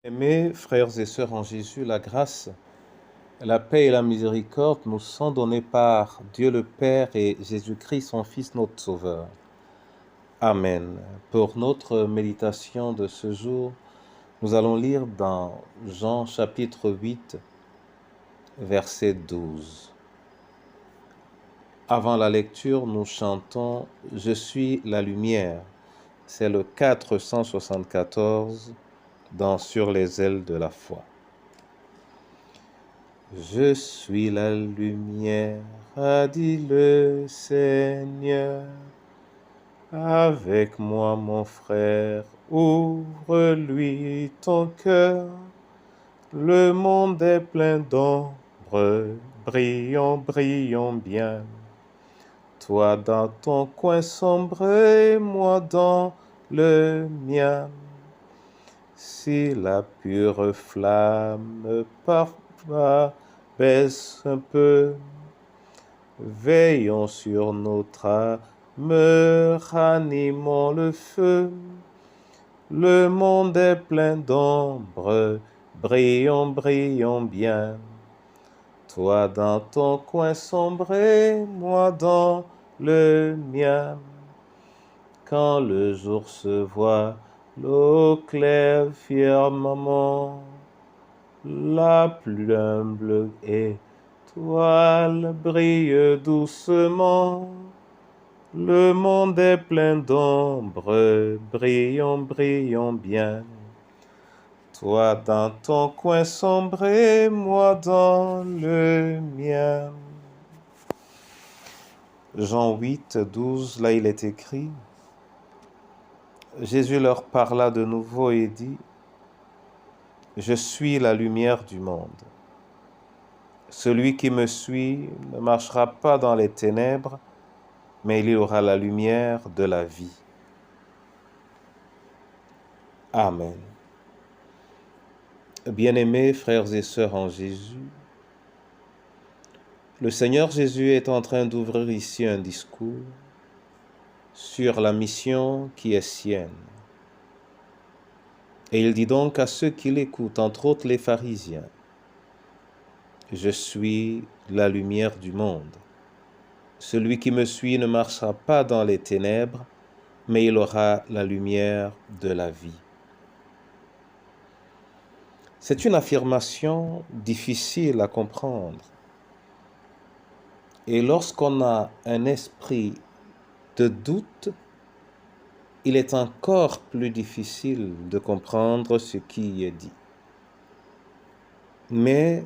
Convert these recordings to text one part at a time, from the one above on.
Aimés frères et sœurs en Jésus, la grâce, la paix et la miséricorde nous sont données par Dieu le Père et Jésus-Christ, son Fils, notre Sauveur. Amen. Pour notre méditation de ce jour, nous allons lire dans Jean chapitre 8, verset 12. Avant la lecture, nous chantons « Je suis la lumière ». C'est le 474 dans « Sur les ailes de la foi ». Je suis la lumière, a dit le Seigneur. Avec moi, mon frère, ouvre-lui ton cœur. Le monde est plein d'ombre, brillons, brillons bien. Toi dans ton coin sombre et moi dans le mien. Si la pure flamme parfois baisse un peu, veillons sur notre âme, ranimons le feu. Le monde est plein d'ombre, brillons, brillons bien. Toi dans ton coin sombre et moi dans le mien. Quand le jour se voit, l'eau claire firmament, la plus humble étoile brille doucement. Le monde est plein d'ombre, brillons, brillons bien. Toi dans ton coin sombre et moi dans le mien. Jean 8, 12, là il est écrit: Jésus leur parla de nouveau et dit: Je suis la lumière du monde. Celui qui me suit ne marchera pas dans les ténèbres, mais il aura la lumière de la vie. Amen. Bien-aimés frères et sœurs en Jésus, le Seigneur Jésus est en train d'ouvrir ici un discours sur la mission qui est sienne. Et il dit donc à ceux qui l'écoutent, entre autres les pharisiens: Je suis la lumière du monde. Celui qui me suit ne marchera pas dans les ténèbres, mais il aura la lumière de la vie. C'est une affirmation difficile à comprendre. Et lorsqu'on a un esprit de doute, il est encore plus difficile de comprendre ce qui y est dit. Mais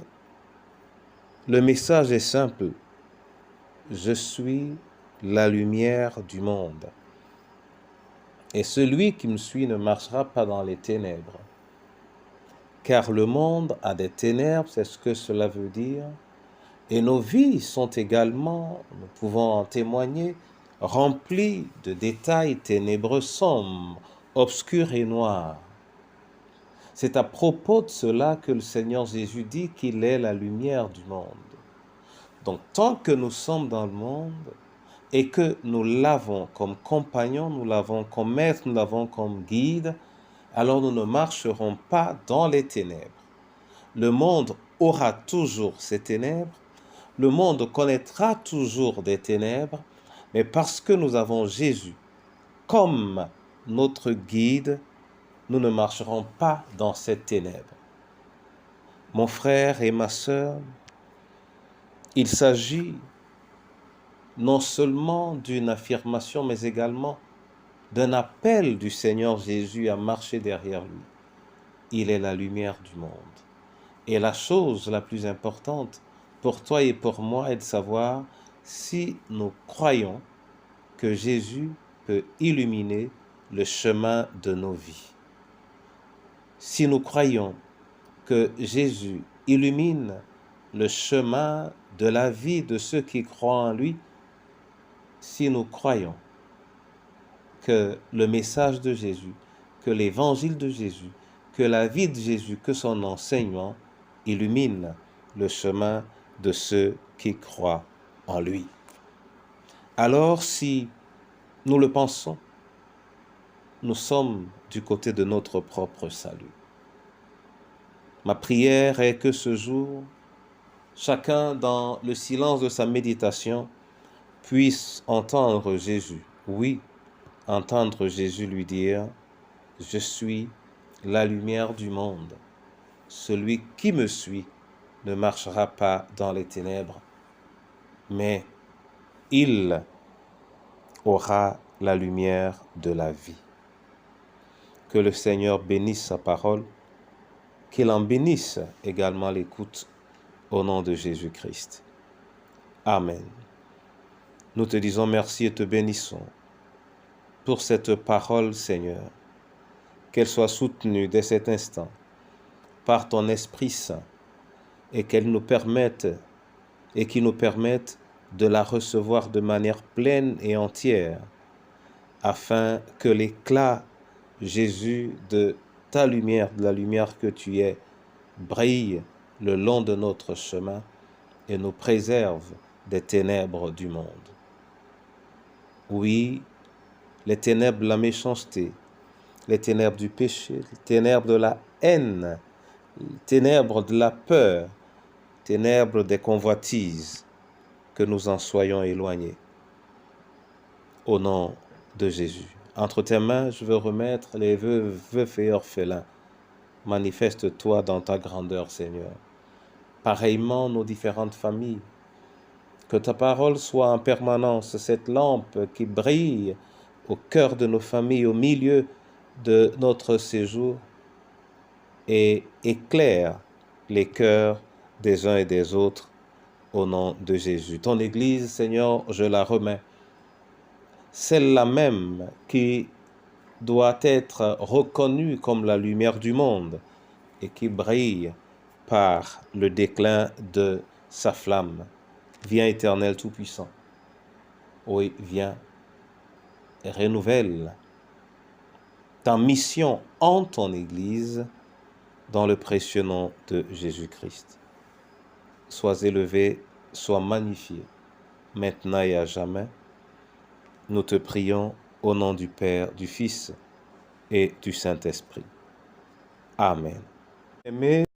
le message est simple: Je suis la lumière du monde. Et celui qui me suit ne marchera pas dans les ténèbres. Car le monde a des ténèbres, c'est ce que cela veut dire. Et nos vies sont également, nous pouvons en témoigner, remplies de détails ténébreux, sombres, obscurs et noirs. C'est à propos de cela que le Seigneur Jésus dit qu'il est la lumière du monde. Donc, tant que nous sommes dans le monde et que nous l'avons comme compagnon, nous l'avons comme maître, nous l'avons comme guide, alors nous ne marcherons pas dans les ténèbres. Le monde aura toujours ses ténèbres, le monde connaîtra toujours des ténèbres, mais parce que nous avons Jésus comme notre guide, nous ne marcherons pas dans ces ténèbres. Mon frère et ma sœur, il s'agit non seulement d'une affirmation, mais également d'un appel du Seigneur Jésus à marcher derrière lui. Il est la lumière du monde. Et la chose la plus importante pour toi et pour moi est de savoir si nous croyons que Jésus peut illuminer le chemin de nos vies. Si nous croyons que Jésus illumine le chemin de la vie de ceux qui croient en lui, si nous croyons que le message de Jésus, que l'évangile de Jésus, que la vie de Jésus, que son enseignement illumine le chemin de ceux qui croient en lui. Alors, si nous le pensons, nous sommes du côté de notre propre salut. Ma prière est que ce jour, chacun dans le silence de sa méditation puisse entendre Jésus. Oui, entendre Jésus lui dire, « Je suis la lumière du monde. Celui qui me suit ne marchera pas dans les ténèbres, mais il aura la lumière de la vie. » Que le Seigneur bénisse sa parole, qu'il en bénisse également l'écoute au nom de Jésus-Christ. Amen. Nous te disons merci et te bénissons pour cette parole, Seigneur, qu'elle soit soutenue dès cet instant par ton Esprit Saint et qu'elle nous permette et qui nous permette de la recevoir de manière pleine et entière, afin que l'éclat, Jésus, de ta lumière, de la lumière que tu es, brille le long de notre chemin et nous préserve des ténèbres du monde. Oui, les ténèbres de la méchanceté, les ténèbres du péché, les ténèbres de la haine, les ténèbres de la peur, les ténèbres des convoitises, que nous en soyons éloignés. Au nom de Jésus. Entre tes mains, je veux remettre les veufs et orphelins. Manifeste-toi dans ta grandeur, Seigneur. Pareillement, nos différentes familles. Que ta parole soit en permanence cette lampe qui brille au cœur de nos familles, au milieu de notre séjour, et éclaire les cœurs des uns et des autres au nom de Jésus. Ton Église, Seigneur, je la remets. Celle-là même qui doit être reconnue comme la lumière du monde et qui brille par le déclin de sa flamme. Viens, Éternel Tout-Puissant. Oui, viens et renouvelle ta mission en ton Église dans le précieux nom de Jésus-Christ. Sois élevé, sois magnifié, maintenant et à jamais. Nous te prions au nom du Père, du Fils et du Saint-Esprit. Amen. Aimez